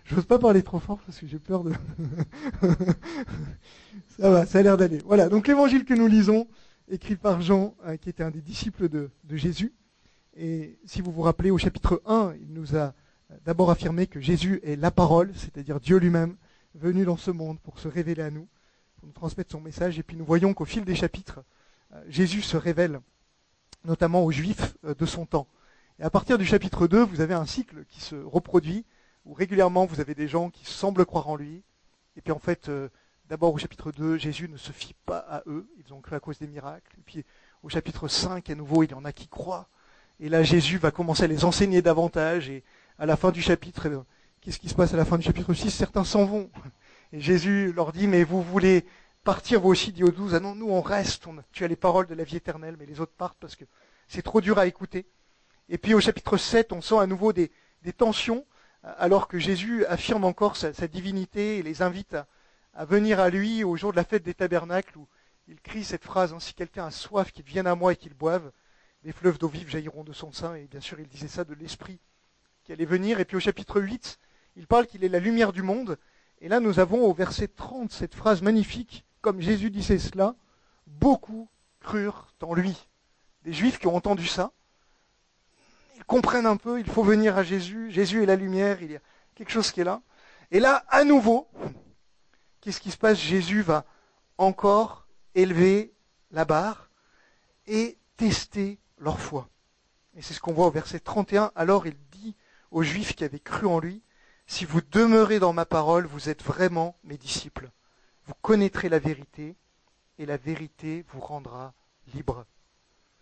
J'ose pas parler trop fort parce que j'ai peur de... Ça va, ça a l'air d'aller. Voilà, donc l'évangile que nous lisons, écrit par Jean, qui était un des disciples de Jésus. Et si vous vous rappelez, au chapitre 1, il nous a d'abord affirmé que Jésus est la parole, c'est-à-dire Dieu lui-même, venu dans ce monde pour se révéler à nous, pour nous transmettre son message. Et puis nous voyons qu'au fil des chapitres, Jésus se révèle notamment aux Juifs de son temps. Et à partir du chapitre 2, vous avez un cycle qui se reproduit, où régulièrement vous avez des gens qui semblent croire en lui, et puis en fait, d'abord au chapitre 2, Jésus ne se fie pas à eux, ils ont cru à cause des miracles, et puis au chapitre 5, à nouveau, il y en a qui croient, et là Jésus va commencer à les enseigner davantage, et à la fin du chapitre, qu'est-ce qui se passe à la fin du chapitre 6? Certains s'en vont, et Jésus leur dit, mais vous voulez partir vous aussi, dit aux 12, ah non, nous on reste, tu as les paroles de la vie éternelle, mais les autres partent parce que c'est trop dur à écouter. Et puis au chapitre 7, on sent à nouveau des tensions, alors que Jésus affirme encore sa divinité et les invite à venir à lui au jour de la fête des tabernacles, où il crie cette phrase, si quelqu'un a soif, qu'il vienne à moi et qu'il boive, les fleuves d'eau vive jailliront de son sein, et bien sûr il disait ça de l'Esprit qui allait venir. Et puis au chapitre 8, il parle qu'il est la lumière du monde, et là nous avons au verset 30 cette phrase magnifique, comme Jésus disait cela, beaucoup crurent en lui. Des Juifs qui ont entendu ça, ils comprennent un peu, il faut venir à Jésus, Jésus est la lumière, il y a quelque chose qui est là. Et là, à nouveau, qu'est-ce qui se passe? Jésus va encore élever la barre et tester leur foi. Et c'est ce qu'on voit au verset 31. Alors il dit aux Juifs qui avaient cru en lui, si vous demeurez dans ma parole, vous êtes vraiment mes disciples. Vous connaîtrez la vérité, et la vérité vous rendra libre.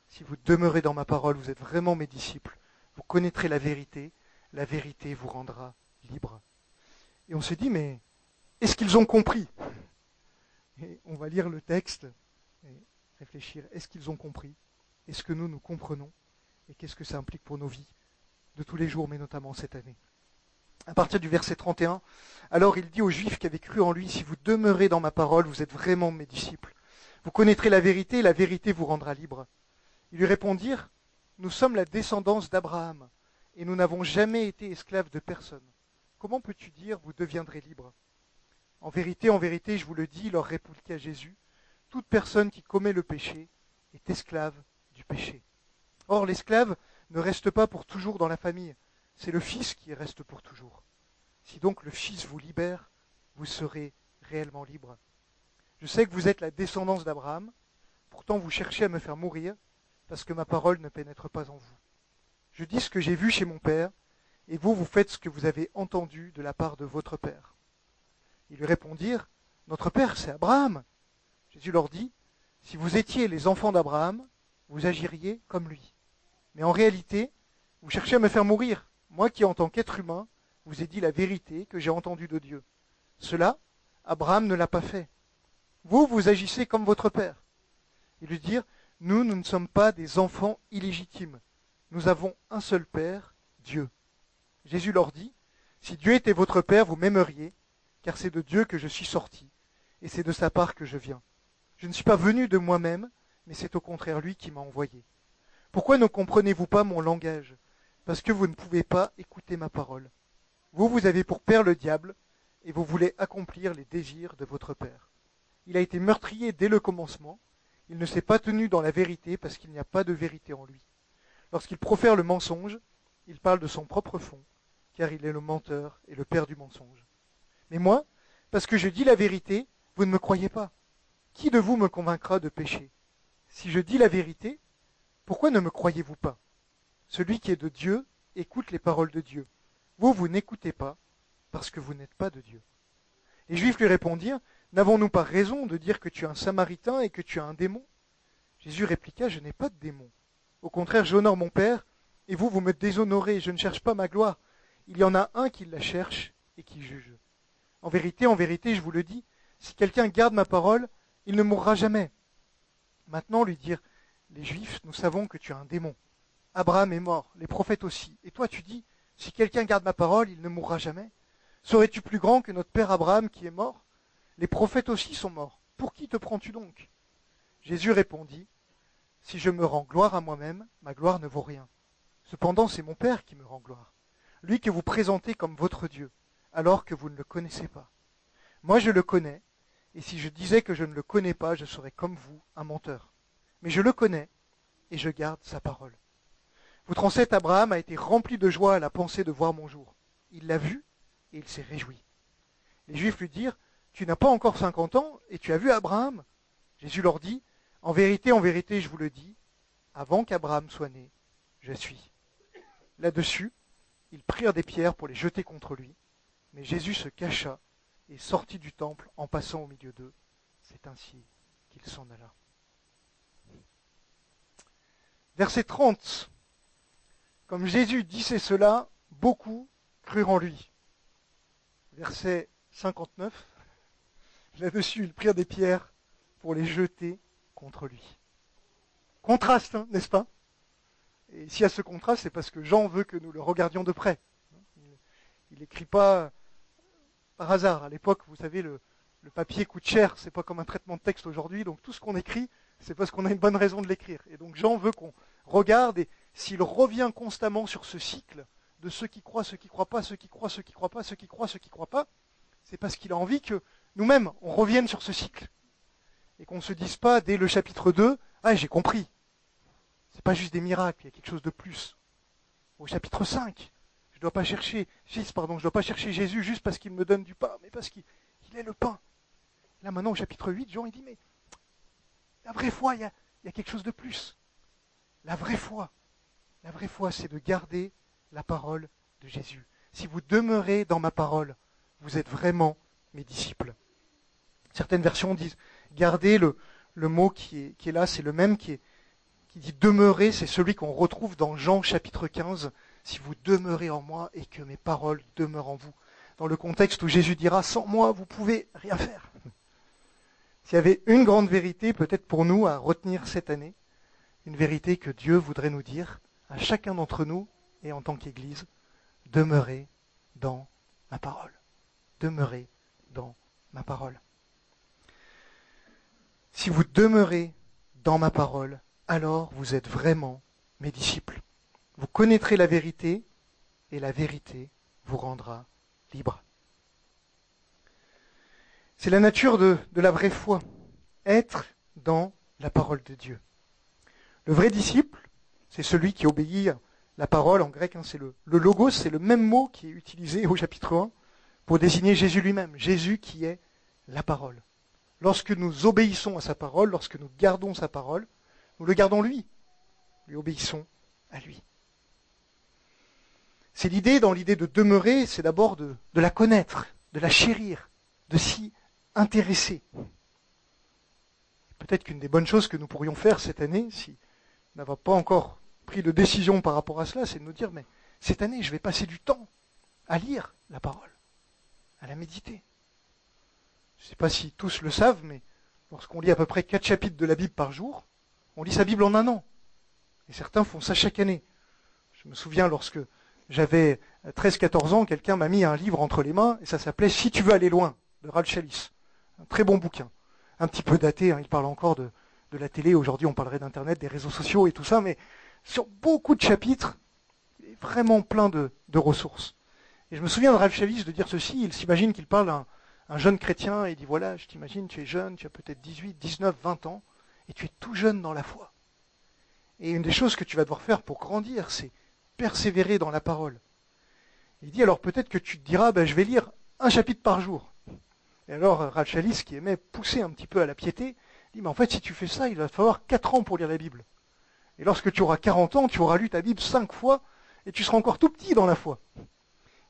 Si vous demeurez dans ma parole, vous êtes vraiment mes disciples. Vous connaîtrez la vérité vous rendra libre. Et on se dit, mais est-ce qu'ils ont compris? Et on va lire le texte et réfléchir. Est-ce qu'ils ont compris? Est-ce que nous comprenons? Et qu'est-ce que ça implique pour nos vies de tous les jours, mais notamment cette année? À partir du verset 31, alors il dit aux Juifs qui avaient cru en lui, si vous demeurez dans ma parole, vous êtes vraiment mes disciples. Vous connaîtrez la vérité vous rendra libre. Ils lui répondirent, nous sommes la descendance d'Abraham, et nous n'avons jamais été esclaves de personne. Comment peux-tu dire, vous deviendrez libres? En vérité, je vous le dis, leur répliqua Jésus, toute personne qui commet le péché est esclave du péché. Or, l'esclave ne reste pas pour toujours dans la famille, c'est le Fils qui reste pour toujours. Si donc le Fils vous libère, vous serez réellement libre. Je sais que vous êtes la descendance d'Abraham, pourtant vous cherchez à me faire mourir, parce que ma parole ne pénètre pas en vous. Je dis ce que j'ai vu chez mon Père, et vous, vous faites ce que vous avez entendu de la part de votre Père. Ils lui répondirent, notre Père, c'est Abraham. Jésus leur dit, si vous étiez les enfants d'Abraham, vous agiriez comme lui. Mais en réalité, vous cherchez à me faire mourir, moi qui, en tant qu'être humain, vous ai dit la vérité que j'ai entendue de Dieu. Cela, Abraham ne l'a pas fait. Vous, vous agissez comme votre Père. Ils lui dirent, nous ne sommes pas des enfants illégitimes. Nous avons un seul Père, Dieu. Jésus leur dit, si Dieu était votre Père, vous m'aimeriez, car c'est de Dieu que je suis sorti, et c'est de sa part que je viens. Je ne suis pas venu de moi-même, mais c'est au contraire lui qui m'a envoyé. Pourquoi ne comprenez-vous pas mon langage? Parce que vous ne pouvez pas écouter ma parole. Vous, vous avez pour père le diable, et vous voulez accomplir les désirs de votre père. Il a été meurtrier dès le commencement, il ne s'est pas tenu dans la vérité parce qu'il n'y a pas de vérité en lui. Lorsqu'il profère le mensonge, il parle de son propre fond, car il est le menteur et le père du mensonge. Mais moi, parce que je dis la vérité, vous ne me croyez pas. Qui de vous me convaincra de pécher? Si je dis la vérité, pourquoi ne me croyez-vous pas? Celui qui est de Dieu écoute les paroles de Dieu. Vous, vous n'écoutez pas, parce que vous n'êtes pas de Dieu. Les Juifs lui répondirent, n'avons-nous pas raison de dire que tu es un Samaritain et que tu as un démon? Jésus répliqua, je n'ai pas de démon. Au contraire, j'honore mon Père, et vous, vous me déshonorez, je ne cherche pas ma gloire. Il y en a un qui la cherche et qui juge. En vérité, je vous le dis, si quelqu'un garde ma parole, il ne mourra jamais. Maintenant, lui dirent les Juifs, nous savons que tu as un démon. Abraham est mort, les prophètes aussi. Et toi, tu dis, si quelqu'un garde ma parole, il ne mourra jamais. Serais-tu plus grand que notre père Abraham qui est mort? Les prophètes aussi sont morts. Pour qui te prends-tu donc? Jésus répondit, si je me rends gloire à moi-même, ma gloire ne vaut rien. Cependant, c'est mon Père qui me rend gloire. Lui que vous présentez comme votre Dieu. alors que vous ne le connaissez pas. Moi je le connais, et si je disais que je ne le connais pas, je serais comme vous, un menteur. Mais je le connais, et je garde sa parole. Votre ancêtre Abraham a été rempli de joie à la pensée de voir mon jour. Il l'a vu, et il s'est réjoui. Les Juifs lui dirent, tu n'as pas encore 50 ans, et tu as vu Abraham? Jésus leur dit, en vérité, je vous le dis, avant qu'Abraham soit né, je suis. Là-dessus, ils prirent des pierres pour les jeter contre lui, mais Jésus se cacha et sortit du temple en passant au milieu d'eux. C'est ainsi qu'il s'en alla. Verset 30. Comme Jésus disait cela, beaucoup crurent en lui. Verset 59. Là-dessus, ils prirent des pierres pour les jeter contre lui. Contraste, hein, n'est-ce pas? Et s'il y a ce contraste, c'est parce que Jean veut que nous le regardions de près. Il n'écrit pas par hasard. À l'époque, vous savez, le papier coûte cher, c'est pas comme un traitement de texte aujourd'hui, donc tout ce qu'on écrit, c'est parce qu'on a une bonne raison de l'écrire. Et donc Jean veut qu'on regarde, et s'il revient constamment sur ce cycle de ceux qui croient, ceux qui ne croient pas, ceux qui croient, ceux qui ne croient pas, ceux qui croient, ceux qui ne croient pas, c'est parce qu'il a envie que nous-mêmes, on revienne sur ce cycle. Et qu'on ne se dise pas, dès le chapitre 2, « Ah, j'ai compris. C'est pas juste des miracles, il y a quelque chose de plus. » Au chapitre 5, je ne dois pas chercher Jésus juste parce qu'il me donne du pain, mais parce qu'il est le pain. Là, maintenant, au chapitre 8, Jean, il dit, mais la vraie foi, il y a quelque chose de plus. La vraie foi, c'est de garder la parole de Jésus. Si vous demeurez dans ma parole, vous êtes vraiment mes disciples. Certaines versions disent, gardez le mot qui est là, c'est le même qui dit demeurer, c'est celui qu'on retrouve dans Jean chapitre 15, si vous demeurez en moi et que mes paroles demeurent en vous. Dans le contexte où Jésus dira, sans moi, vous pouvez rien faire. S'il y avait une grande vérité, peut-être pour nous, à retenir cette année, une vérité que Dieu voudrait nous dire, à chacun d'entre nous, et en tant qu'Église, demeurez dans ma parole. Demeurez dans ma parole. Si vous demeurez dans ma parole, alors vous êtes vraiment mes disciples. Vous connaîtrez la vérité, et la vérité vous rendra libre. C'est la nature de la vraie foi, être dans la parole de Dieu. Le vrai disciple, c'est celui qui obéit à la parole, en grec, c'est le logos, c'est le même mot qui est utilisé au chapitre 1 pour désigner Jésus lui-même, Jésus qui est la parole. Lorsque nous obéissons à sa parole, lorsque nous gardons sa parole, nous le gardons lui obéissons à lui. C'est dans l'idée de demeurer, c'est d'abord de la connaître, de la chérir, de s'y intéresser. Peut-être qu'une des bonnes choses que nous pourrions faire cette année, si nous n'avons pas encore pris de décision par rapport à cela, c'est de nous dire, mais cette année, je vais passer du temps à lire la parole, à la méditer. Je ne sais pas si tous le savent, mais lorsqu'on lit à peu près 4 chapitres de la Bible par jour, on lit sa Bible en un an. Et certains font ça chaque année. Je me souviens, lorsque j'avais 13-14 ans, quelqu'un m'a mis un livre entre les mains, et ça s'appelait « Si tu veux aller loin » de Ralph Challis. Un très bon bouquin. Un petit peu daté, il parle encore de la télé. Aujourd'hui, on parlerait d'Internet, des réseaux sociaux et tout ça, mais sur beaucoup de chapitres, il est vraiment plein de ressources. Et je me souviens de Ralph Challis de dire ceci, il s'imagine qu'il parle à un jeune chrétien, et il dit, voilà, je t'imagine, tu es jeune, tu as peut-être 18, 19, 20 ans, et tu es tout jeune dans la foi. Et une des choses que tu vas devoir faire pour grandir, c'est persévérer dans la parole. Il dit, alors peut-être que tu te diras, je vais lire un chapitre par jour. Et alors, Ralph Challis, qui aimait pousser un petit peu à la piété, dit, mais en fait, si tu fais ça, il va te falloir 4 ans pour lire la Bible. Et lorsque tu auras 40 ans, tu auras lu ta Bible 5 fois, et tu seras encore tout petit dans la foi.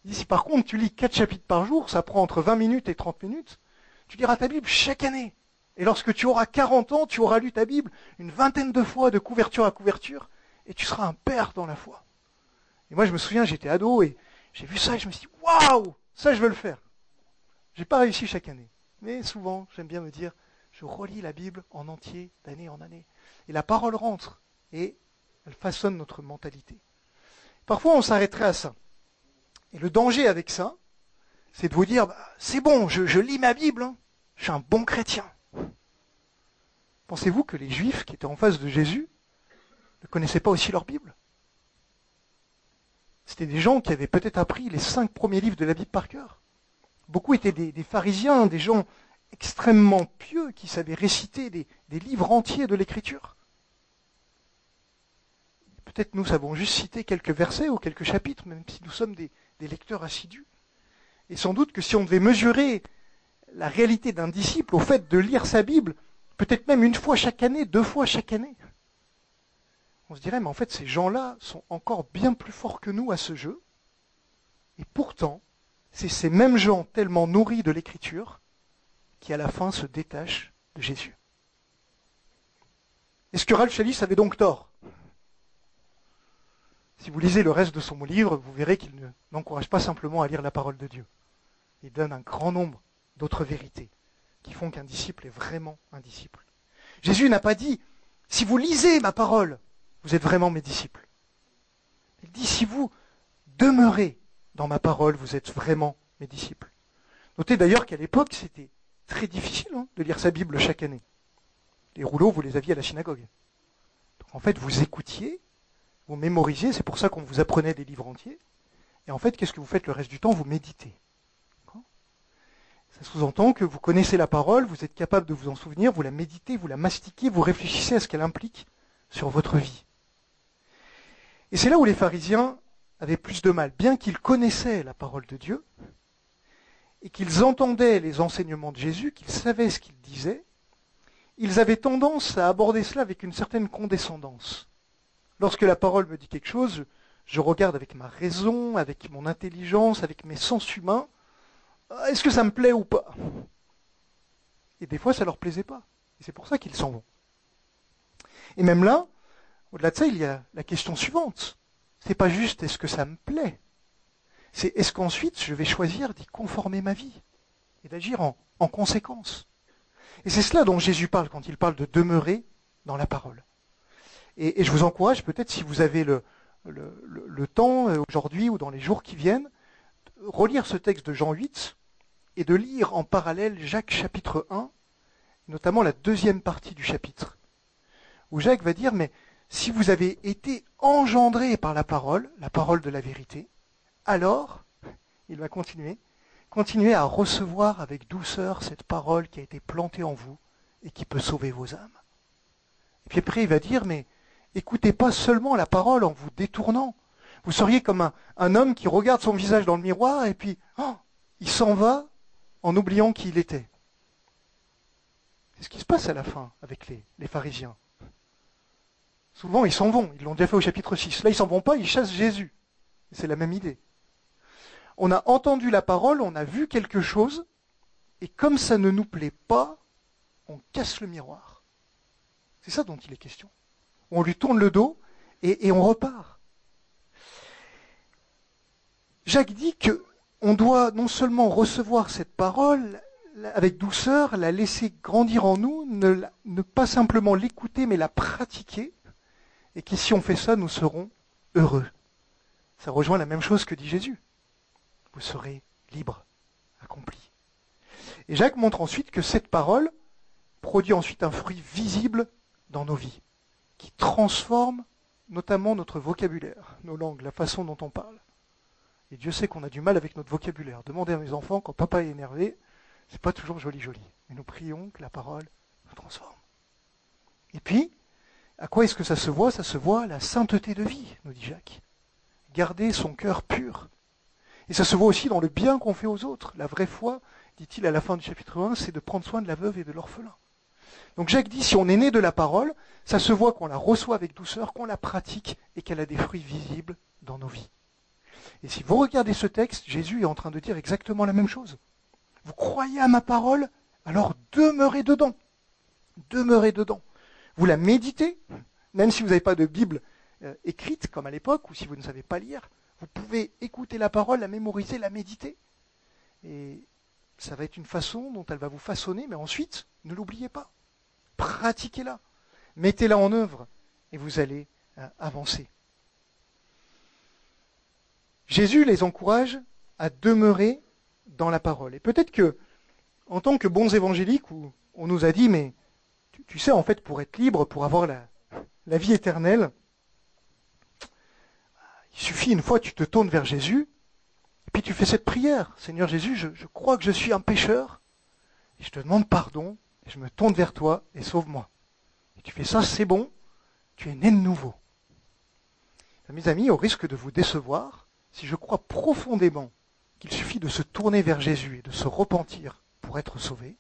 Il dit, si par contre tu lis 4 chapitres par jour, ça prend entre 20 minutes et 30 minutes, tu liras ta Bible chaque année. Et lorsque tu auras 40 ans, tu auras lu ta Bible une vingtaine de fois de couverture à couverture, et tu seras un père dans la foi. Et moi, je me souviens, j'étais ado, et j'ai vu ça, et je me suis dit, waouh, ça je veux le faire. J'ai pas réussi chaque année. Mais souvent, j'aime bien me dire, je relis la Bible en entier, d'année en année. Et la parole rentre, et elle façonne notre mentalité. Parfois, on s'arrêterait à ça. Et le danger avec ça, c'est de vous dire, c'est bon, je lis ma Bible, hein, je suis un bon chrétien. Pensez-vous que les Juifs qui étaient en face de Jésus ne connaissaient pas aussi leur Bible? C'était des gens qui avaient peut-être appris les 5 premiers livres de la Bible par cœur. Beaucoup étaient des pharisiens, des gens extrêmement pieux qui savaient réciter des livres entiers de l'Écriture. Peut-être nous savons juste citer quelques versets ou quelques chapitres, même si nous sommes des lecteurs assidus. Et sans doute que si on devait mesurer la réalité d'un disciple au fait de lire sa Bible, peut-être même une fois chaque année, 2 fois chaque année, on se dirait, mais en fait, ces gens-là sont encore bien plus forts que nous à ce jeu. Et pourtant, c'est ces mêmes gens tellement nourris de l'Écriture qui, à la fin, se détachent de Jésus. Est-ce que Ralph Challis avait donc tort ? Si vous lisez le reste de son livre, vous verrez qu'il n'encourage pas simplement à lire la parole de Dieu. Il donne un grand nombre d'autres vérités qui font qu'un disciple est vraiment un disciple. Jésus n'a pas dit, si vous lisez ma parole, vous êtes vraiment mes disciples. Il dit, si vous demeurez dans ma parole, vous êtes vraiment mes disciples. Notez d'ailleurs qu'à l'époque, c'était très difficile de lire sa Bible chaque année. Les rouleaux, vous les aviez à la synagogue. Donc en fait, vous écoutiez, vous mémorisiez, c'est pour ça qu'on vous apprenait des livres entiers. Et en fait, qu'est-ce que vous faites le reste du temps ? Vous méditez. Ça sous-entend que vous connaissez la parole, vous êtes capable de vous en souvenir, vous la méditez, vous la mastiquez, vous réfléchissez à ce qu'elle implique sur votre vie. Et c'est là où les pharisiens avaient plus de mal. Bien qu'ils connaissaient la parole de Dieu, et qu'ils entendaient les enseignements de Jésus, qu'ils savaient ce qu'il disait, ils avaient tendance à aborder cela avec une certaine condescendance. Lorsque la parole me dit quelque chose, je regarde avec ma raison, avec mon intelligence, avec mes sens humains, est-ce que ça me plaît ou pas ? Et des fois, ça ne leur plaisait pas. Et c'est pour ça qu'ils s'en vont. Et même là, au-delà de ça, il y a la question suivante. C'est pas juste est-ce que ça me plaît ? C'est est-ce qu'ensuite je vais choisir d'y conformer ma vie et d'agir en conséquence ? Et c'est cela dont Jésus parle quand il parle de demeurer dans la parole. Et je vous encourage peut-être, si vous avez le temps aujourd'hui ou dans les jours qui viennent, de relire ce texte de Jean 8 et de lire en parallèle Jacques chapitre 1, notamment la 2e partie du chapitre, où Jacques va dire, mais si vous avez été engendrés par la parole de la vérité, alors, il va continuez à recevoir avec douceur cette parole qui a été plantée en vous et qui peut sauver vos âmes. Et puis après, il va dire, mais écoutez pas seulement la parole en vous détournant. Vous seriez comme un homme qui regarde son visage dans le miroir et puis il s'en va en oubliant qui il était. C'est ce qui se passe à la fin avec les pharisiens. Souvent, ils s'en vont. Ils l'ont déjà fait au chapitre 6. Là, ils s'en vont pas, ils chassent Jésus. Et c'est la même idée. On a entendu la parole, on a vu quelque chose, et comme ça ne nous plaît pas, on casse le miroir. C'est ça dont il est question. On lui tourne le dos et on repart. Jacques dit qu'on doit non seulement recevoir cette parole avec douceur, la laisser grandir en nous, ne pas simplement l'écouter, mais la pratiquer, et que si on fait ça, nous serons heureux. Ça rejoint la même chose que dit Jésus. Vous serez libres, accomplis. Et Jacques montre ensuite que cette parole produit ensuite un fruit visible dans nos vies, qui transforme notamment notre vocabulaire, nos langues, la façon dont on parle. Et Dieu sait qu'on a du mal avec notre vocabulaire. Demandez à mes enfants, quand papa est énervé, c'est pas toujours joli. Mais nous prions que la parole nous transforme. Et puis, à quoi est-ce que ça se voit ? Ça se voit à la sainteté de vie, nous dit Jacques. Garder son cœur pur. Et ça se voit aussi dans le bien qu'on fait aux autres. La vraie foi, dit-il à la fin du chapitre 1, c'est de prendre soin de la veuve et de l'orphelin. Donc Jacques dit, si on est né de la parole, ça se voit qu'on la reçoit avec douceur, qu'on la pratique et qu'elle a des fruits visibles dans nos vies. Et si vous regardez ce texte, Jésus est en train de dire exactement la même chose. Vous croyez à ma parole, alors demeurez dedans. Demeurez dedans. Vous la méditez, même si vous n'avez pas de Bible écrite, comme à l'époque, ou si vous ne savez pas lire, vous pouvez écouter la parole, la mémoriser, la méditer. Et ça va être une façon dont elle va vous façonner, mais ensuite, ne l'oubliez pas. Pratiquez-la. Mettez-la en œuvre et vous allez avancer. Jésus les encourage à demeurer dans la parole. Et peut-être que, en tant que bons évangéliques, où on nous a dit, mais tu sais, en fait, pour être libre, pour avoir la vie éternelle, il suffit une fois tu te tournes vers Jésus, puis tu fais cette prière. Seigneur Jésus, je crois que je suis un pécheur, et je te demande pardon, et je me tourne vers toi, et sauve-moi. Et tu fais ça, c'est bon, tu es né de nouveau. Mes amis, au risque de vous décevoir, si je crois profondément qu'il suffit de se tourner vers Jésus et de se repentir pour être sauvé,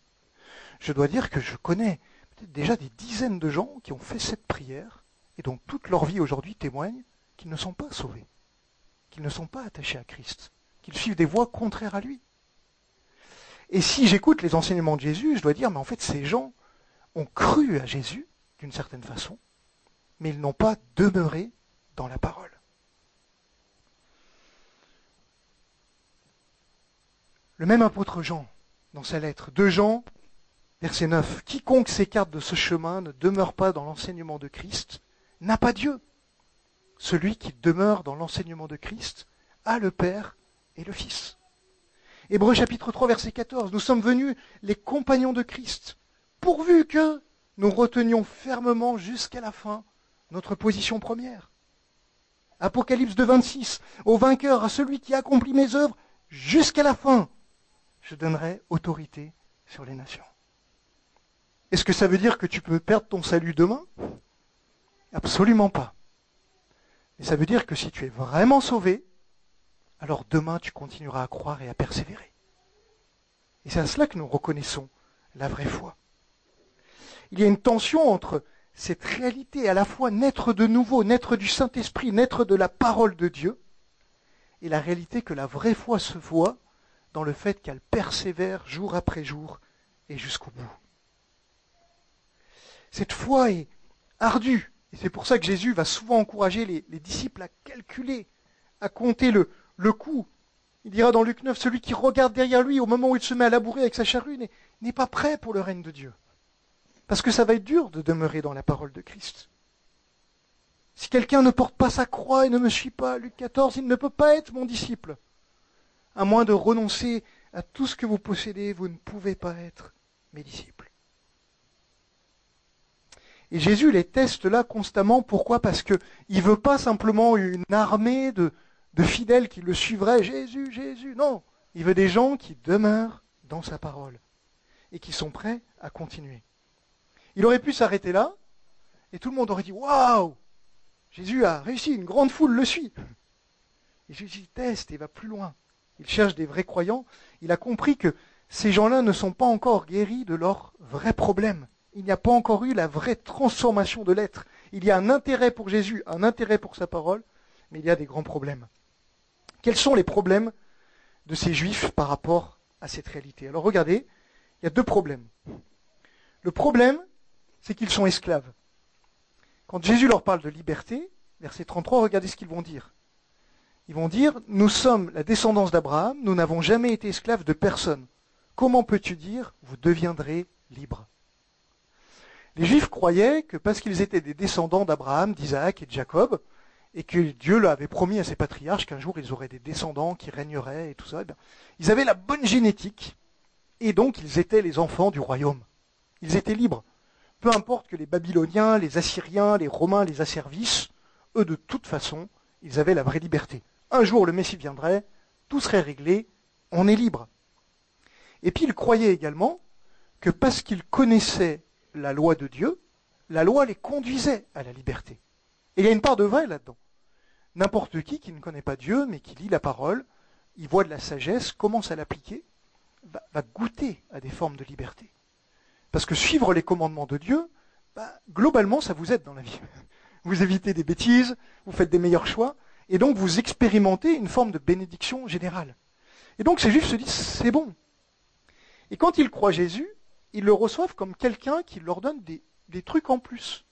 je dois dire que je connais peut-être déjà des dizaines de gens qui ont fait cette prière et dont toute leur vie aujourd'hui témoigne qu'ils ne sont pas sauvés, qu'ils ne sont pas attachés à Christ, qu'ils suivent des voies contraires à lui. Et si j'écoute les enseignements de Jésus, je dois dire, mais en fait ces gens ont cru à Jésus d'une certaine façon, mais ils n'ont pas demeuré dans la parole. Le même apôtre Jean, dans sa lettre, 2 Jean, verset 9, « Quiconque s'écarte de ce chemin ne demeure pas dans l'enseignement de Christ, n'a pas Dieu. Celui qui demeure dans l'enseignement de Christ a le Père et le Fils. » Hébreux chapitre 3, verset 14, « Nous sommes venus les compagnons de Christ, pourvu que nous retenions fermement jusqu'à la fin notre position première. » Apocalypse 2, 26, « Au vainqueur, à celui qui accomplit mes œuvres, jusqu'à la fin, je donnerai autorité sur les nations. » Est-ce que ça veut dire que tu peux perdre ton salut demain ? Absolument pas. Mais ça veut dire que si tu es vraiment sauvé, alors demain tu continueras à croire et à persévérer. Et c'est à cela que nous reconnaissons la vraie foi. Il y a une tension entre cette réalité à la fois naître de nouveau, naître du Saint-Esprit, naître de la parole de Dieu, et la réalité que la vraie foi se voit dans le fait qu'elle persévère jour après jour et jusqu'au bout. Cette foi est ardue, et c'est pour ça que Jésus va souvent encourager les disciples à calculer, à compter le coût. Il dira dans Luc 9, celui qui regarde derrière lui au moment où il se met à labourer avec sa charrue n'est pas prêt pour le règne de Dieu. Parce que ça va être dur de demeurer dans la parole de Christ. Si quelqu'un ne porte pas sa croix et ne me suit pas, Luc 14, il ne peut pas être mon disciple. À moins de renoncer à tout ce que vous possédez, vous ne pouvez pas être mes disciples. Et Jésus les teste là constamment. Pourquoi ? Parce qu'il ne veut pas simplement une armée de fidèles qui le suivraient. Jésus, Jésus. Non, il veut des gens qui demeurent dans sa parole et qui sont prêts à continuer. Il aurait pu s'arrêter là et tout le monde aurait dit « Waouh ! Jésus a réussi, une grande foule le suit. » Et Jésus teste et va plus loin. Il cherche des vrais croyants. Il a compris que ces gens-là ne sont pas encore guéris de leurs vrais problèmes. Il n'y a pas encore eu la vraie transformation de l'être. Il y a un intérêt pour Jésus, un intérêt pour sa parole, mais il y a des grands problèmes. Quels sont les problèmes de ces Juifs par rapport à cette réalité ? Alors regardez, il y a 2 problèmes. Le problème, c'est qu'ils sont esclaves. Quand Jésus leur parle de liberté, verset 33, regardez ce qu'ils vont dire. Ils vont dire, « Nous sommes la descendance d'Abraham, nous n'avons jamais été esclaves de personne. Comment peux-tu dire, vous deviendrez libres ?» Les Juifs croyaient que parce qu'ils étaient des descendants d'Abraham, d'Isaac et de Jacob, et que Dieu leur avait promis à ses patriarches qu'un jour ils auraient des descendants qui régneraient et tout ça, ils avaient la bonne génétique, et donc ils étaient les enfants du royaume. Ils étaient libres. Peu importe que les Babyloniens, les Assyriens, les Romains les asservissent, eux de toute façon, ils avaient la vraie liberté. Un jour le Messie viendrait, tout serait réglé, on est libre. Et puis ils croyaient également que parce qu'ils connaissaient la loi de Dieu, la loi les conduisait à la liberté. Et il y a une part de vrai là-dedans. N'importe qui ne connaît pas Dieu, mais qui lit la parole, il voit de la sagesse, commence à l'appliquer, va goûter à des formes de liberté. Parce que suivre les commandements de Dieu, globalement, ça vous aide dans la vie. Vous évitez des bêtises, vous faites des meilleurs choix, et donc vous expérimentez une forme de bénédiction générale. Et donc ces Juifs se disent, c'est bon. Et quand ils croient Jésus, ils le reçoivent comme quelqu'un qui leur donne des trucs en plus.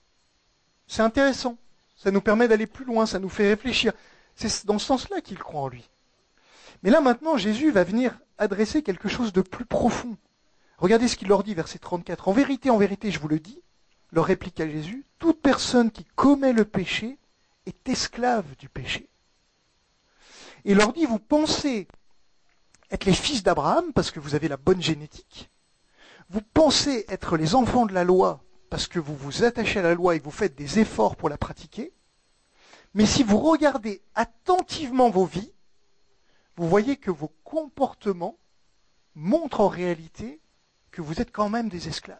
C'est intéressant, ça nous permet d'aller plus loin, ça nous fait réfléchir. C'est dans ce sens-là qu'ils croient en lui. Mais là maintenant, Jésus va venir adresser quelque chose de plus profond. Regardez ce qu'il leur dit, verset 34. « En vérité, je vous le dis, leur répliqua Jésus, toute personne qui commet le péché est esclave du péché. » Et il leur dit, vous pensez être les fils d'Abraham parce que vous avez la bonne génétique. Vous pensez être les enfants de la loi parce que vous vous attachez à la loi et que vous faites des efforts pour la pratiquer. Mais si vous regardez attentivement vos vies, vous voyez que vos comportements montrent en réalité que vous êtes quand même des esclaves.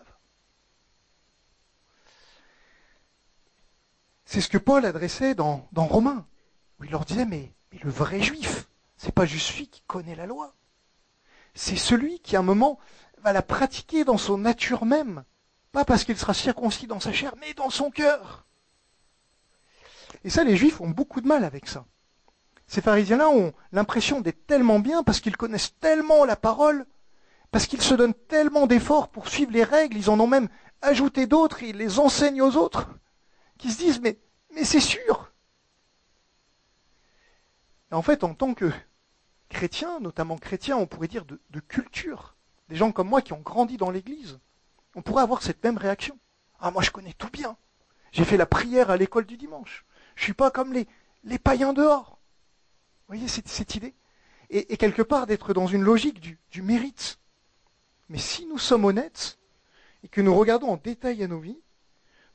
C'est ce que Paul adressait dans Romains, où il leur disait, mais le vrai juif, c'est pas juste celui qui connaît la loi. C'est celui qui, à un moment, va la pratiquer dans son nature même. Pas parce qu'il sera circoncis dans sa chair, mais dans son cœur. Et ça, les Juifs ont beaucoup de mal avec ça. Ces pharisiens-là ont l'impression d'être tellement bien parce qu'ils connaissent tellement la parole, parce qu'ils se donnent tellement d'efforts pour suivre les règles, ils en ont même ajouté d'autres, et ils les enseignent aux autres, qu'ils se disent, mais c'est sûr. Et en fait, en tant que chrétiens, notamment chrétiens, on pourrait dire de culture, des gens comme moi qui ont grandi dans l'église, on pourrait avoir cette même réaction. Ah, moi je connais tout bien. J'ai fait la prière à l'école du dimanche. Je suis pas comme les païens dehors. Vous voyez cette idée et quelque part d'être dans une logique du mérite. Mais si nous sommes honnêtes et que nous regardons en détail à nos vies,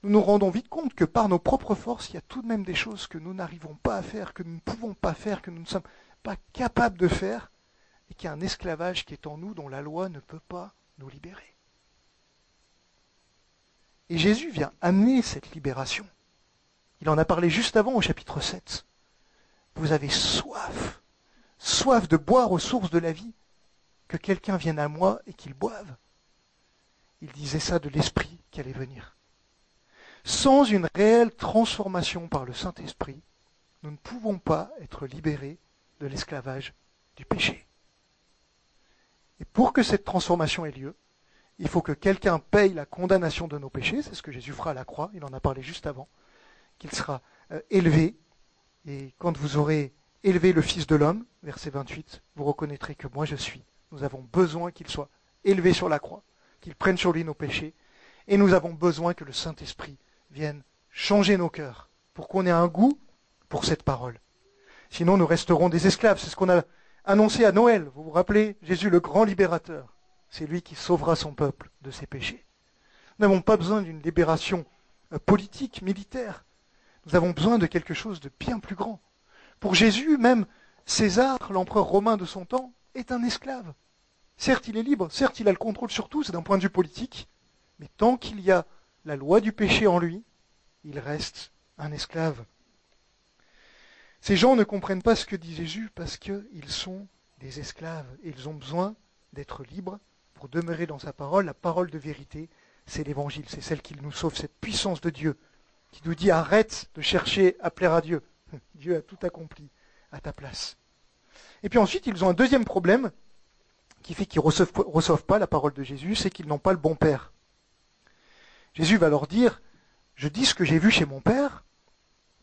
nous nous rendons vite compte que par nos propres forces, il y a tout de même des choses que nous n'arrivons pas à faire, que nous ne pouvons pas faire, que nous ne sommes pas capables de faire, et qu'il y a un esclavage qui est en nous dont la loi ne peut pas nous libérer. Et Jésus vient amener cette libération. Il en a parlé juste avant au chapitre 7. Vous avez soif, soif de boire aux sources de la vie, que quelqu'un vienne à moi et qu'il boive. Il disait ça de l'Esprit qui allait venir. Sans une réelle transformation par le Saint-Esprit, nous ne pouvons pas être libérés de l'esclavage du péché. Et pour que cette transformation ait lieu, il faut que quelqu'un paye la condamnation de nos péchés, c'est ce que Jésus fera à la croix, il en a parlé juste avant, qu'il sera élevé, et quand vous aurez élevé le Fils de l'homme, verset 28, vous reconnaîtrez que moi je suis. Nous avons besoin qu'il soit élevé sur la croix, qu'il prenne sur lui nos péchés, et nous avons besoin que le Saint-Esprit vienne changer nos cœurs, pour qu'on ait un goût pour cette parole. Sinon nous resterons des esclaves, c'est ce qu'on a annoncé à Noël, vous vous rappelez, Jésus le grand libérateur. C'est lui qui sauvera son peuple de ses péchés. Nous n'avons pas besoin d'une libération politique, militaire. Nous avons besoin de quelque chose de bien plus grand. Pour Jésus, même César, l'empereur romain de son temps, est un esclave. Certes, il est libre, certes, il a le contrôle sur tout, c'est d'un point de vue politique, mais tant qu'il y a la loi du péché en lui, il reste un esclave. Ces gens ne comprennent pas ce que dit Jésus parce qu'ils sont des esclaves et ils ont besoin d'être libres pour demeurer dans sa parole. La parole de vérité, c'est l'évangile, c'est celle qui nous sauve, cette puissance de Dieu qui nous dit arrête de chercher à plaire à Dieu. Dieu a tout accompli à ta place. Et puis ensuite, ils ont un deuxième problème qui fait qu'ils ne reçoivent pas la parole de Jésus, c'est qu'ils n'ont pas le bon père. Jésus va leur dire, je dis ce que j'ai vu chez mon père,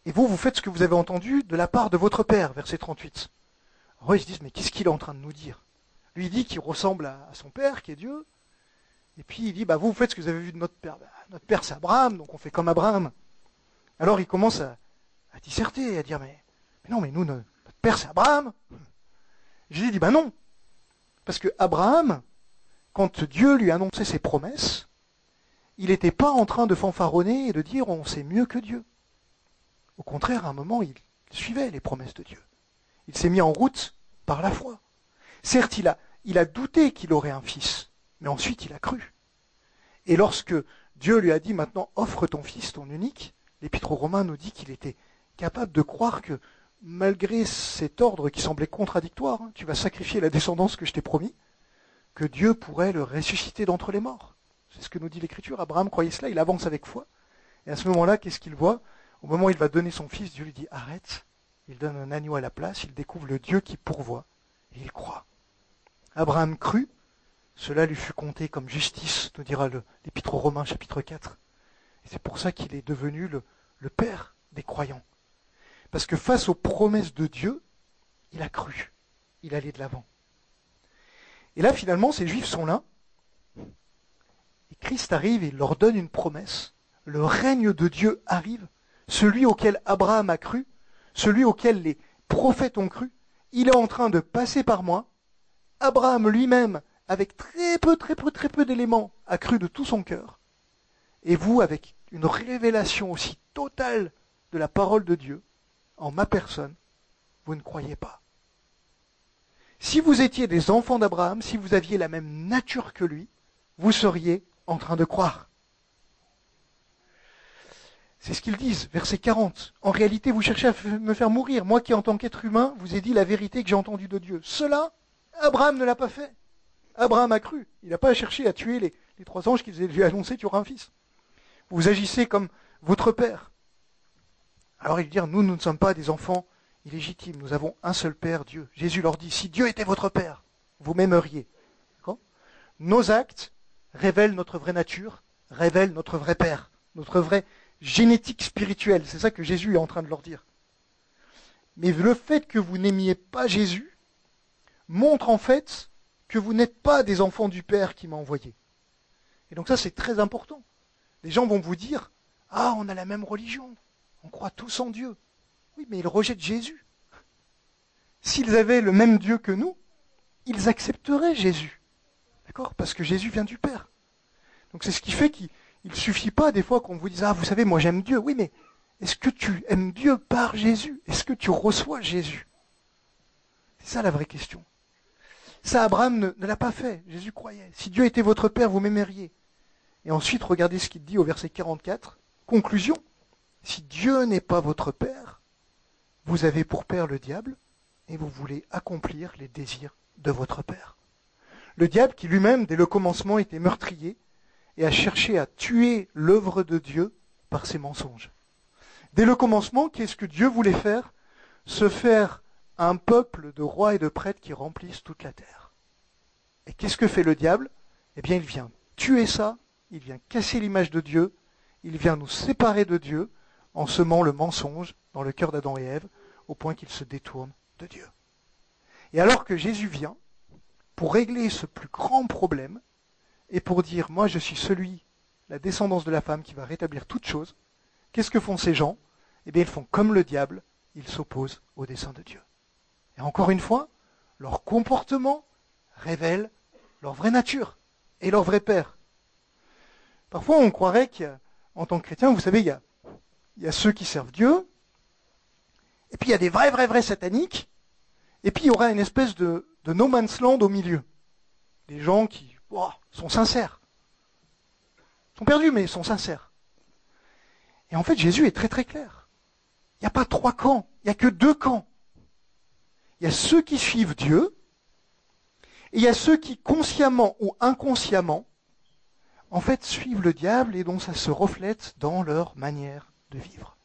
et vous faites ce que vous avez entendu de la part de votre père, verset 38. Alors ils se disent, mais qu'est-ce qu'il est en train de nous dire? Lui, il dit qu'il ressemble à son père, qui est Dieu. Et puis il dit, vous faites ce que vous avez vu de notre père. Notre père, c'est Abraham, donc on fait comme Abraham. Alors il commence à disserter, à dire, mais non, mais nous, notre père, c'est Abraham. Jésus dit, non. Parce que Abraham, quand Dieu lui annonçait ses promesses, il n'était pas en train de fanfaronner et de dire, on sait mieux que Dieu. Au contraire, à un moment, il suivait les promesses de Dieu. Il s'est mis en route par la foi. Certes, il a douté qu'il aurait un fils, mais ensuite il a cru. Et lorsque Dieu lui a dit, maintenant offre ton fils, ton unique, l'Épître aux Romains nous dit qu'il était capable de croire que malgré cet ordre qui semblait contradictoire, tu vas sacrifier la descendance que je t'ai promis, que Dieu pourrait le ressusciter d'entre les morts. C'est ce que nous dit l'Écriture. Abraham croyait cela, il avance avec foi. Et à ce moment-là, qu'est-ce qu'il voit? Au moment où il va donner son fils, Dieu lui dit, arrête. Il donne un agneau à la place, il découvre le Dieu qui pourvoit, et il croit. Abraham crut, cela lui fut compté comme justice, nous dira l'Épître aux Romains, chapitre 4. Et c'est pour ça qu'il est devenu le père des croyants. Parce que face aux promesses de Dieu, il a cru, il allait de l'avant. Et là, finalement, ces Juifs sont là, et Christ arrive et il leur donne une promesse. Le règne de Dieu arrive, celui auquel Abraham a cru, celui auquel les prophètes ont cru, il est en train de passer par moi. Abraham lui-même, avec très peu d'éléments, a cru de tout son cœur. Et vous, avec une révélation aussi totale de la parole de Dieu, en ma personne, vous ne croyez pas. Si vous étiez des enfants d'Abraham, si vous aviez la même nature que lui, vous seriez en train de croire. C'est ce qu'ils disent, verset 40. En réalité, vous cherchez à me faire mourir. Moi qui, en tant qu'être humain, vous ai dit la vérité que j'ai entendue de Dieu. Cela, Abraham ne l'a pas fait. Abraham a cru. Il n'a pas cherché à tuer les 3 anges qui lui annonçaient tu auras un fils. Vous agissez comme votre père. Alors ils dirent, nous ne sommes pas des enfants illégitimes. Nous avons un seul père, Dieu. Jésus leur dit, si Dieu était votre père, vous m'aimeriez. Nos actes révèlent notre vraie nature, révèlent notre vrai père, notre vraie génétique spirituelle. C'est ça que Jésus est en train de leur dire. Mais le fait que vous n'aimiez pas Jésus montre en fait que vous n'êtes pas des enfants du Père qui m'a envoyé. Et donc ça, c'est très important. Les gens vont vous dire, ah, on a la même religion, on croit tous en Dieu. Oui, mais ils rejettent Jésus. S'ils avaient le même Dieu que nous, ils accepteraient Jésus. D'accord ? Parce que Jésus vient du Père. Donc c'est ce qui fait qu'il ne suffit pas des fois qu'on vous dise, ah, vous savez, moi j'aime Dieu. Oui, mais est-ce que tu aimes Dieu par Jésus ? Est-ce que tu reçois Jésus ? C'est ça la vraie question. Ça, Abraham ne l'a pas fait. Jésus croyait. Si Dieu était votre Père, vous m'aimeriez. Et ensuite, regardez ce qu'il dit au verset 44. Conclusion. Si Dieu n'est pas votre Père, vous avez pour père le diable et vous voulez accomplir les désirs de votre Père. Le diable qui lui-même, dès le commencement, était meurtrier et a cherché à tuer l'œuvre de Dieu par ses mensonges. Dès le commencement, qu'est-ce que Dieu voulait faire ? Se faire un peuple de rois et de prêtres qui remplissent toute la terre. Et qu'est-ce que fait le diable ? Eh bien, il vient tuer ça, il vient casser l'image de Dieu, il vient nous séparer de Dieu en semant le mensonge dans le cœur d'Adam et Ève, au point qu'ils se détournent de Dieu. Et alors que Jésus vient, pour régler ce plus grand problème, et pour dire, moi je suis celui, la descendance de la femme, qui va rétablir toute chose, qu'est-ce que font ces gens ? Eh bien, ils font comme le diable, ils s'opposent au dessein de Dieu. Et encore une fois, leur comportement révèle leur vraie nature et leur vrai père. Parfois, on croirait qu'en tant que chrétien, vous savez, il y a ceux qui servent Dieu, et puis il y a des vrais sataniques, et puis il y aura une espèce de no man's land au milieu. Des gens qui sont sincères. Ils sont perdus, mais ils sont sincères. Et en fait, Jésus est très très clair. Il n'y a pas 3 camps, il n'y a que 2 camps. Il y a ceux qui suivent Dieu, et il y a ceux qui, consciemment ou inconsciemment, en fait, suivent le diable et dont ça se reflète dans leur manière de vivre.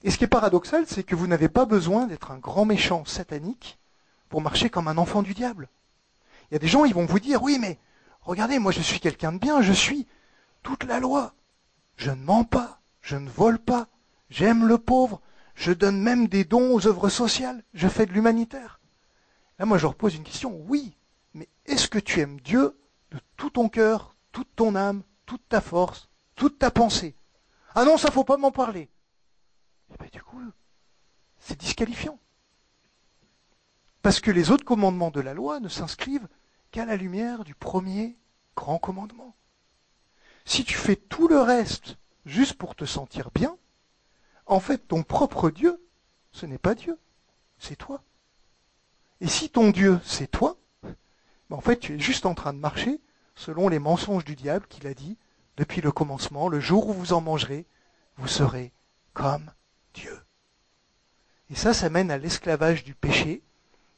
Et ce qui est paradoxal, c'est que vous n'avez pas besoin d'être un grand méchant satanique pour marcher comme un enfant du diable. Il y a des gens, ils vont vous dire, oui, mais regardez, moi je suis quelqu'un de bien, je suis toute la loi. Je ne mens pas, je ne vole pas, j'aime le pauvre, je donne même des dons aux œuvres sociales, je fais de l'humanitaire. Là, moi je leur pose une question, oui, mais est-ce que tu aimes Dieu de tout ton cœur, toute ton âme, toute ta force, toute ta pensée ? Ah non, ça faut pas m'en parler. Et bien du coup, c'est disqualifiant. Parce que les autres commandements de la loi ne s'inscrivent qu'à la lumière du premier grand commandement. Si tu fais tout le reste juste pour te sentir bien, en fait, ton propre Dieu, ce n'est pas Dieu, c'est toi. Et si ton Dieu, c'est toi, en fait, tu es juste en train de marcher selon les mensonges du diable qu'il a dit depuis le commencement, le jour où vous en mangerez, vous serez comme Dieu. Et ça mène à l'esclavage du péché,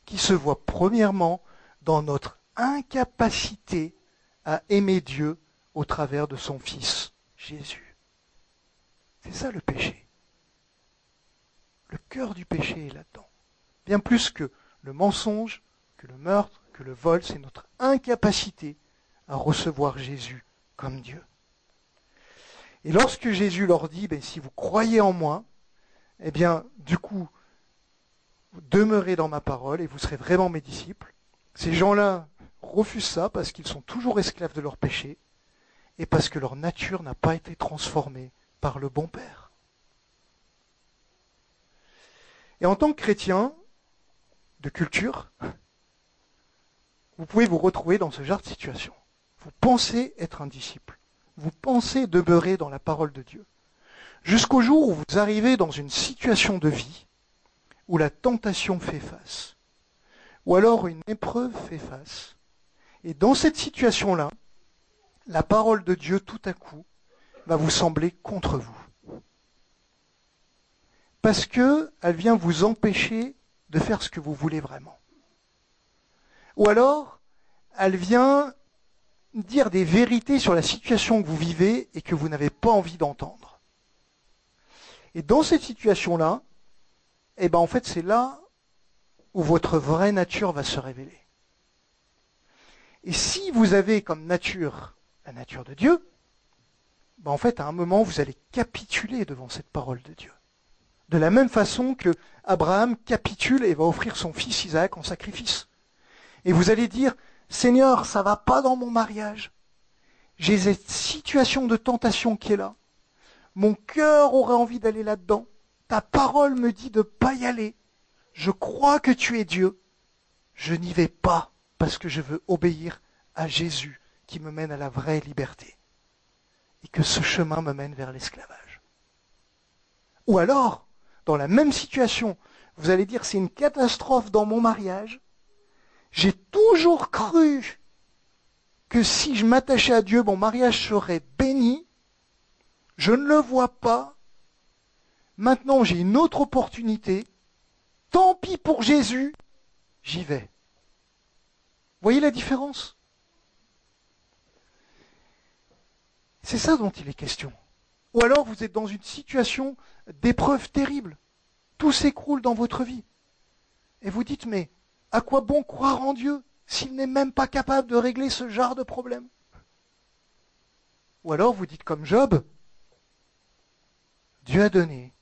qui se voit premièrement dans notre incapacité à aimer Dieu au travers de son Fils, Jésus. C'est ça le péché. Le cœur du péché est là-dedans. Bien plus que le mensonge, que le meurtre, que le vol, c'est notre incapacité à recevoir Jésus comme Dieu. Et lorsque Jésus leur dit, si vous croyez en moi, eh bien, du coup, vous demeurez dans ma parole et vous serez vraiment mes disciples. Ces gens-là refusent ça parce qu'ils sont toujours esclaves de leur péché et parce que leur nature n'a pas été transformée par le bon Père. Et en tant que chrétien de culture, vous pouvez vous retrouver dans ce genre de situation. Vous pensez être un disciple. Vous pensez demeurer dans la parole de Dieu. Jusqu'au jour où vous arrivez dans une situation de vie où la tentation fait face, ou alors une épreuve fait face. Et dans cette situation-là, la parole de Dieu, tout à coup, va vous sembler contre vous. Parce qu'elle vient vous empêcher de faire ce que vous voulez vraiment. Ou alors, elle vient dire des vérités sur la situation que vous vivez et que vous n'avez pas envie d'entendre. Et dans cette situation-là, en fait, c'est là où votre vraie nature va se révéler. Et si vous avez comme nature la nature de Dieu, en fait, à un moment, vous allez capituler devant cette parole de Dieu. De la même façon que Abraham capitule et va offrir son fils Isaac en sacrifice. Et vous allez dire, Seigneur, ça va pas dans mon mariage. J'ai cette situation de tentation qui est là. Mon cœur aurait envie d'aller là-dedans. Ta parole me dit de ne pas y aller. Je crois que tu es Dieu. Je n'y vais pas parce que je veux obéir à Jésus qui me mène à la vraie liberté. Et que ce chemin me mène vers l'esclavage. Ou alors, dans la même situation, vous allez dire c'est une catastrophe dans mon mariage. J'ai toujours cru que si je m'attachais à Dieu, mon mariage serait béni. Je ne le vois pas. Maintenant, j'ai une autre opportunité. Tant pis pour Jésus, j'y vais. Voyez la différence? C'est ça dont il est question. Ou alors vous êtes dans une situation d'épreuve terrible. Tout s'écroule dans votre vie. Et vous dites, mais à quoi bon croire en Dieu s'il n'est même pas capable de régler ce genre de problème? Ou alors vous dites comme Job, Dieu a donné,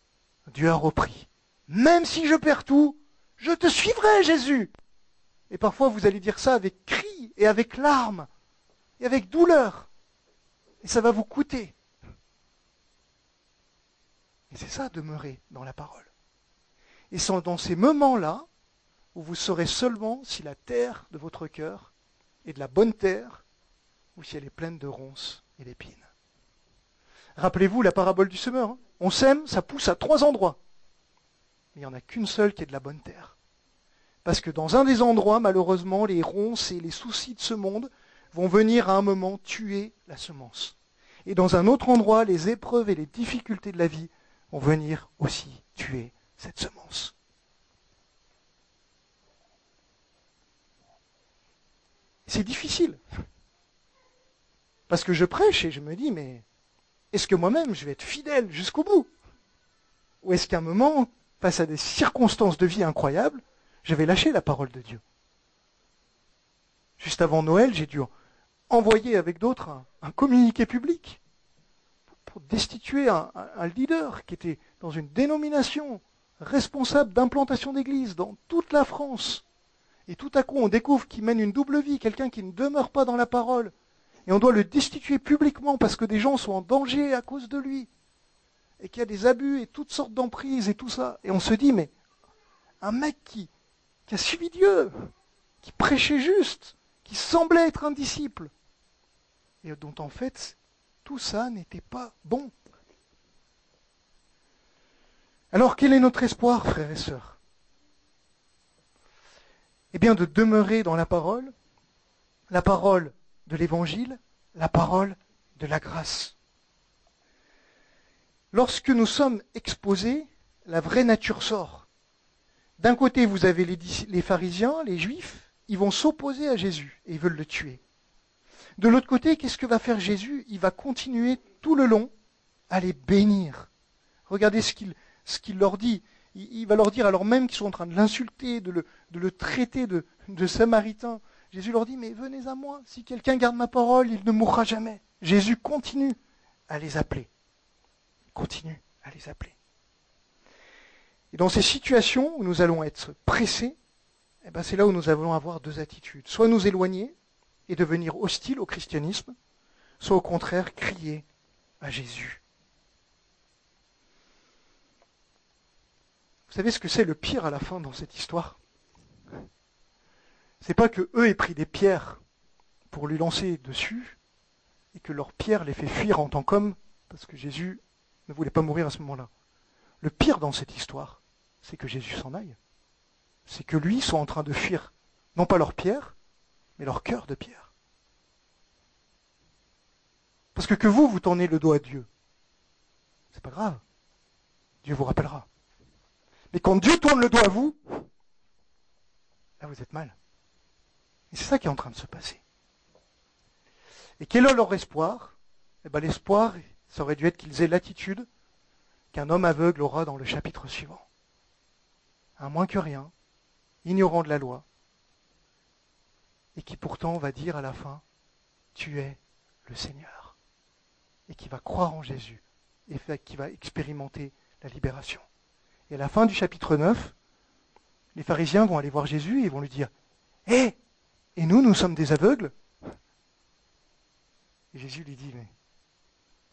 Dieu a repris. Même si je perds tout, je te suivrai, Jésus. Et parfois vous allez dire ça avec cris et avec larmes et avec douleur. Et ça va vous coûter. Et c'est ça, demeurer dans la parole. Et c'est dans ces moments-là où vous saurez seulement si la terre de votre cœur est de la bonne terre ou si elle est pleine de ronces et d'épines. Rappelez-vous la parabole du semeur. Hein. On sème, ça pousse à 3 endroits. Mais il n'y en a qu'une seule qui est de la bonne terre. Parce que dans un des endroits, malheureusement, les ronces et les soucis de ce monde vont venir à un moment tuer la semence. Et dans un autre endroit, les épreuves et les difficultés de la vie vont venir aussi tuer cette semence. C'est difficile. Parce que je prêche et je me dis, mais est-ce que moi-même je vais être fidèle jusqu'au bout? Ou est-ce qu'à un moment, face à des circonstances de vie incroyables, je vais lâcher la parole de Dieu? Juste avant Noël, j'ai dû envoyer avec d'autres un communiqué public pour destituer un leader qui était dans une dénomination responsable d'implantation d'église dans toute la France. Et tout à coup, on découvre qu'il mène une double vie, quelqu'un qui ne demeure pas dans la parole. Et on doit le destituer publiquement parce que des gens sont en danger à cause de lui. Et qu'il y a des abus et toutes sortes d'emprises et tout ça. Et on se dit, mais un mec qui a suivi Dieu, qui prêchait juste, qui semblait être un disciple, et dont en fait, tout ça n'était pas bon. Alors quel est notre espoir, frères et sœurs? Eh bien de demeurer dans la parole de l'Évangile, la parole de la grâce. Lorsque nous sommes exposés, la vraie nature sort. D'un côté, vous avez les pharisiens, les juifs, ils vont s'opposer à Jésus et ils veulent le tuer. De l'autre côté, qu'est-ce que va faire Jésus? Il va continuer tout le long à les bénir. Regardez ce qu'il leur dit. Il va leur dire, alors même qu'ils sont en train de l'insulter, de le traiter de samaritain, Jésus leur dit, mais venez à moi, si quelqu'un garde ma parole, il ne mourra jamais. Jésus continue à les appeler. Continue à les appeler. Et dans ces situations où nous allons être pressés, c'est là où nous allons avoir 2 attitudes. Soit nous éloigner et devenir hostiles au christianisme, soit au contraire crier à Jésus. Vous savez ce que c'est le pire à la fin dans cette histoire? C'est pas que eux aient pris des pierres pour lui lancer dessus et que leur pierre les fait fuir en tant qu'homme parce que Jésus ne voulait pas mourir à ce moment-là. Le pire dans cette histoire, c'est que Jésus s'en aille. C'est que lui soit en train de fuir Non pas leur pierre, mais leur cœur de pierre. Parce que vous tournez le dos à Dieu, c'est pas grave. Dieu vous rappellera. Mais quand Dieu tourne le dos à vous, là vous êtes mal. Et c'est ça qui est en train de se passer. Et quel est leur espoir? Eh bien, l'espoir, ça aurait dû être qu'ils aient l'attitude qu'un homme aveugle aura dans le chapitre suivant. Un moins que rien, ignorant de la loi, et qui pourtant va dire à la fin, tu es le Seigneur. Et qui va croire en Jésus, et qui va expérimenter la libération. Et à la fin du chapitre 9, les pharisiens vont aller voir Jésus et vont lui dire, hé, et nous sommes des aveugles? Et Jésus lui dit, mais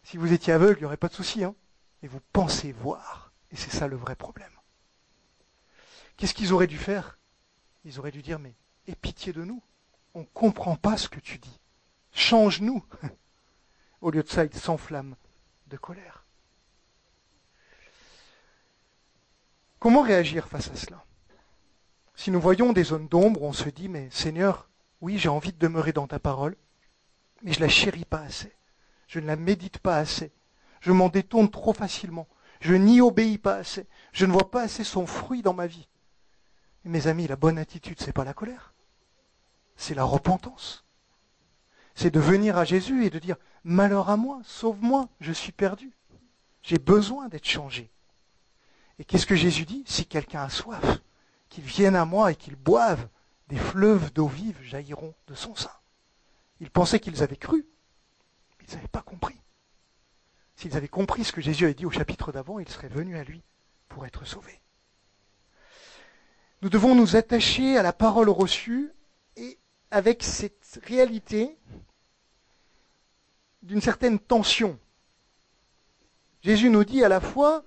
si vous étiez aveugle, il n'y aurait pas de souci, hein. Et vous pensez voir. Et c'est ça le vrai problème. Qu'est-ce qu'ils auraient dû faire? Ils auraient dû dire, mais aie pitié de nous. On ne comprend pas ce que tu dis. Change-nous. Au lieu de ça, ils s'enflamment de colère. Comment réagir face à cela? Si nous voyons des zones d'ombre, on se dit, mais Seigneur, oui, j'ai envie de demeurer dans ta parole, mais je ne la chéris pas assez. Je ne la médite pas assez. Je m'en détourne trop facilement. Je n'y obéis pas assez. Je ne vois pas assez son fruit dans ma vie. Et mes amis, la bonne attitude, ce n'est pas la colère. C'est la repentance. C'est de venir à Jésus et de dire, malheur à moi, sauve-moi, je suis perdu. J'ai besoin d'être changé. Et qu'est-ce que Jésus dit? Si quelqu'un a soif, qu'il vienne à moi et qu'il boive, des fleuves d'eau vive jailliront de son sein. Ils pensaient qu'ils avaient cru, mais ils n'avaient pas compris. S'ils avaient compris ce que Jésus avait dit au chapitre d'avant, ils seraient venus à lui pour être sauvés. Nous devons nous attacher à la parole reçue et avec cette réalité d'une certaine tension. Jésus nous dit à la fois,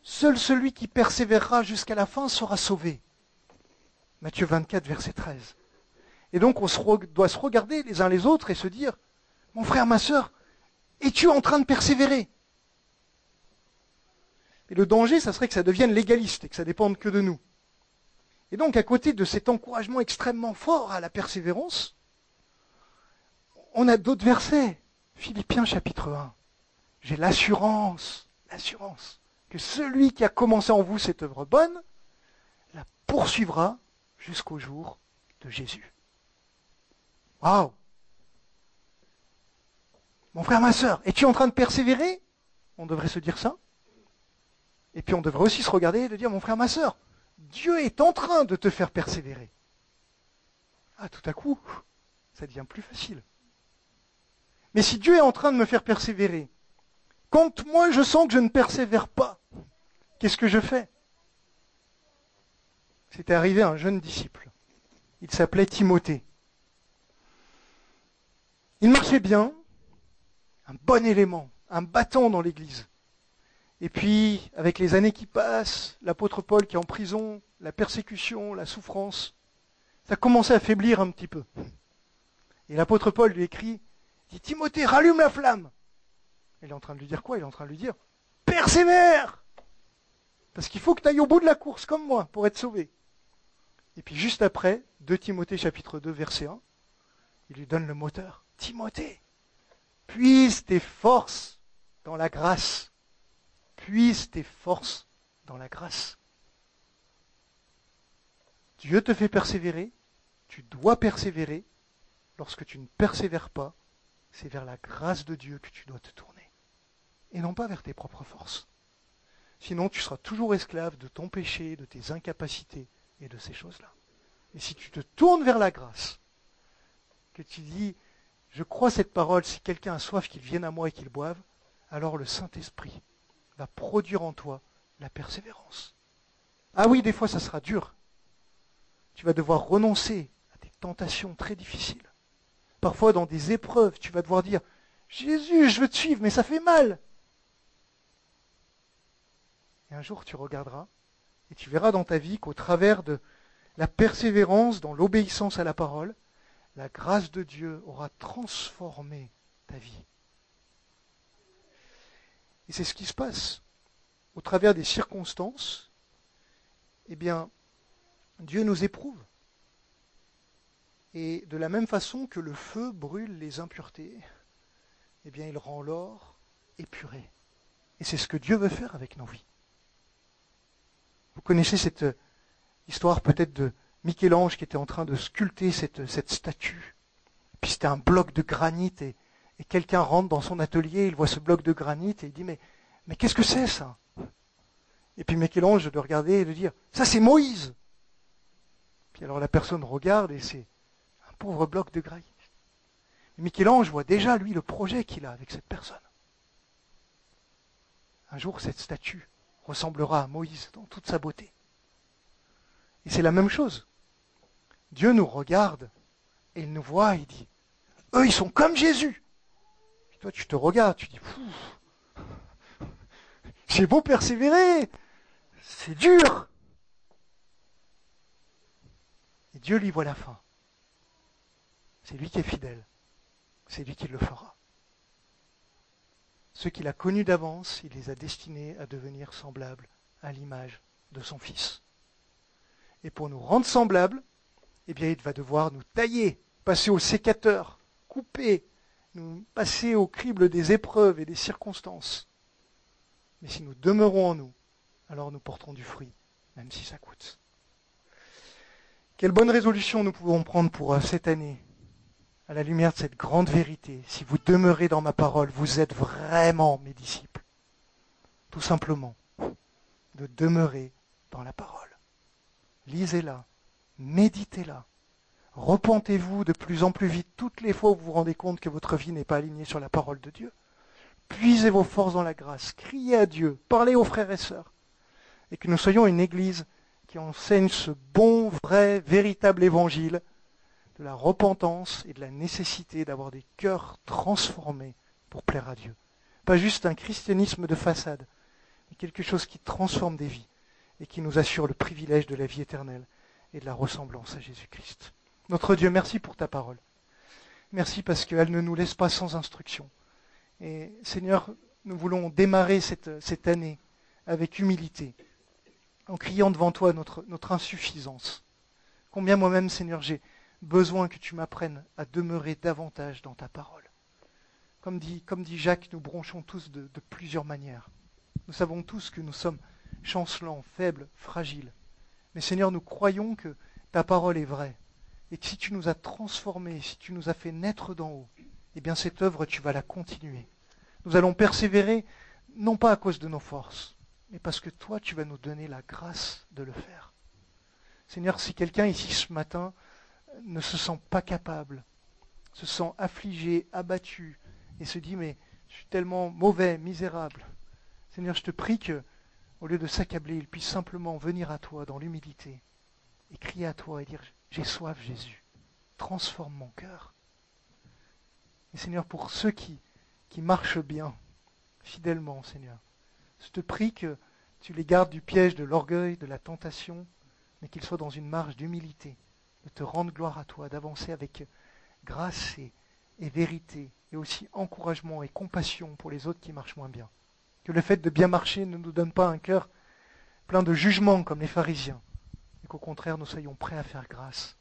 seul celui qui persévérera jusqu'à la fin sera sauvé. Matthieu 24, verset 13. Et donc on doit se regarder les uns les autres et se dire, mon frère, ma sœur, es-tu en train de persévérer? Et le danger, ça serait que ça devienne légaliste et que ça dépende que de nous. Et donc, à côté de cet encouragement extrêmement fort à la persévérance, on a d'autres versets. Philippiens chapitre 1. J'ai l'assurance que celui qui a commencé en vous cette œuvre bonne, la poursuivra jusqu'au jour de Jésus. Waouh! Mon frère, ma sœur, es-tu en train de persévérer? On devrait se dire ça. Et puis on devrait aussi se regarder et de dire, mon frère, ma sœur, Dieu est en train de te faire persévérer. Ah, tout à coup, ça devient plus facile. Mais si Dieu est en train de me faire persévérer, quand moi je sens que je ne persévère pas, qu'est-ce que je fais? C'était arrivé à un jeune disciple. Il s'appelait Timothée. Il marchait bien, un bon élément, un battant dans l'église. Et puis, avec les années qui passent, l'apôtre Paul qui est en prison, la persécution, la souffrance, ça commençait à faiblir un petit peu. Et l'apôtre Paul lui écrit, il dit, Timothée, rallume la flamme. Il est en train de lui dire quoi? Il est en train de lui dire, persévère! Parce qu'il faut que tu ailles au bout de la course, comme moi, pour être sauvé. Et puis juste après, 2 Timothée chapitre 2, verset 1, il lui donne le moteur. Timothée, puise tes forces dans la grâce. Puise tes forces dans la grâce. Dieu te fait persévérer, tu dois persévérer. Lorsque tu ne persévères pas, c'est vers la grâce de Dieu que tu dois te tourner. Et non pas vers tes propres forces. Sinon, tu seras toujours esclave de ton péché, de tes incapacités et de ces choses-là. Et si tu te tournes vers la grâce, que tu dis, je crois cette parole, si quelqu'un a soif, qu'il vienne à moi et qu'il boive, alors le Saint-Esprit va produire en toi la persévérance. Ah oui, des fois ça sera dur. Tu vas devoir renoncer à des tentations très difficiles. Parfois dans des épreuves, tu vas devoir dire, Jésus, je veux te suivre, mais ça fait mal. Et un jour tu regarderas et tu verras dans ta vie qu'au travers de la persévérance, dans l'obéissance à la parole, la grâce de Dieu aura transformé ta vie. Et c'est ce qui se passe. Au travers des circonstances, eh bien, Dieu nous éprouve. Et de la même façon que le feu brûle les impuretés, eh bien il rend l'or épuré. Et c'est ce que Dieu veut faire avec nos vies. Vous connaissez cette histoire peut-être de Michel-Ange qui était en train de sculpter cette statue. Puis c'était un bloc de granit et quelqu'un rentre dans son atelier, il voit ce bloc de granit et il dit mais qu'est-ce que c'est ça? Et puis Michel-Ange de regarder et de dire ça c'est Moïse. Puis alors la personne regarde et c'est un pauvre bloc de granit. Et Michel-Ange voit déjà lui le projet qu'il a avec cette personne. Un jour cette statue ressemblera à Moïse dans toute sa beauté. Et c'est la même chose. Dieu nous regarde et il nous voit et il dit eux ils sont comme Jésus. Et toi tu te regardes, tu dis j'ai beau persévérer, c'est dur. Et Dieu lui voit la fin. C'est lui qui est fidèle. C'est lui qui le fera. Ceux qu'il a connus d'avance, il les a destinés à devenir semblables à l'image de son Fils. Et pour nous rendre semblables, eh bien, il va devoir nous tailler, passer au sécateur, couper, nous passer au crible des épreuves et des circonstances. Mais si nous demeurons en nous, alors nous porterons du fruit, même si ça coûte. Quelle bonne résolution nous pouvons prendre pour cette année, à la lumière de cette grande vérité. Si vous demeurez dans ma parole, vous êtes vraiment mes disciples. Tout simplement, de demeurer dans la parole. Lisez-la, méditez-la. Repentez-vous de plus en plus vite toutes les fois où vous vous rendez compte que votre vie n'est pas alignée sur la parole de Dieu. Puisez vos forces dans la grâce, criez à Dieu, parlez aux frères et sœurs. Et que nous soyons une église qui enseigne ce bon, vrai, véritable évangile de la repentance et de la nécessité d'avoir des cœurs transformés pour plaire à Dieu. Pas juste un christianisme de façade, mais quelque chose qui transforme des vies et qui nous assure le privilège de la vie éternelle et de la ressemblance à Jésus-Christ. Notre Dieu, merci pour ta parole. Merci parce qu'elle ne nous laisse pas sans instruction. Et Seigneur, nous voulons démarrer cette année avec humilité, en criant devant toi notre insuffisance. Combien moi-même, Seigneur, j'ai besoin que tu m'apprennes à demeurer davantage dans ta parole. Comme dit Jacques, nous bronchons tous de plusieurs manières. Nous savons tous que nous sommes chancelants, faibles, fragiles. Mais Seigneur, nous croyons que ta parole est vraie. Et que si tu nous as transformés, si tu nous as fait naître d'en haut, eh bien cette œuvre, tu vas la continuer. Nous allons persévérer, non pas à cause de nos forces, mais parce que toi, tu vas nous donner la grâce de le faire. Seigneur, si quelqu'un ici ce matin ne se sent pas capable, se sent affligé, abattu, et se dit, mais je suis tellement mauvais, misérable. Seigneur, je te prie que, au lieu de s'accabler, il puisse simplement venir à toi dans l'humilité et crier à toi et dire, j'ai soif, Jésus, transforme mon cœur. Et Seigneur, pour ceux qui marchent bien, fidèlement, Seigneur, je te prie que tu les gardes du piège de l'orgueil, de la tentation, mais qu'ils soient dans une marche d'humilité, de te rendre gloire à toi, d'avancer avec grâce et vérité, et aussi encouragement et compassion pour les autres qui marchent moins bien. Que le fait de bien marcher ne nous donne pas un cœur plein de jugement comme les pharisiens, mais qu'au contraire nous soyons prêts à faire grâce,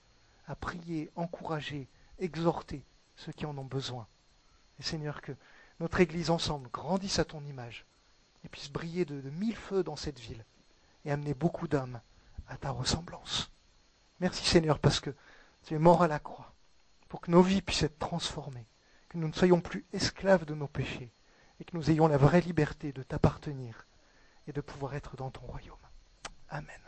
à prier, encourager, exhorter ceux qui en ont besoin. Et Seigneur, que notre Église ensemble grandisse à ton image et puisse briller de 1000 feux dans cette ville et amener beaucoup d'âmes à ta ressemblance. Merci Seigneur parce que tu es mort à la croix pour que nos vies puissent être transformées, que nous ne soyons plus esclaves de nos péchés et que nous ayons la vraie liberté de t'appartenir et de pouvoir être dans ton royaume. Amen.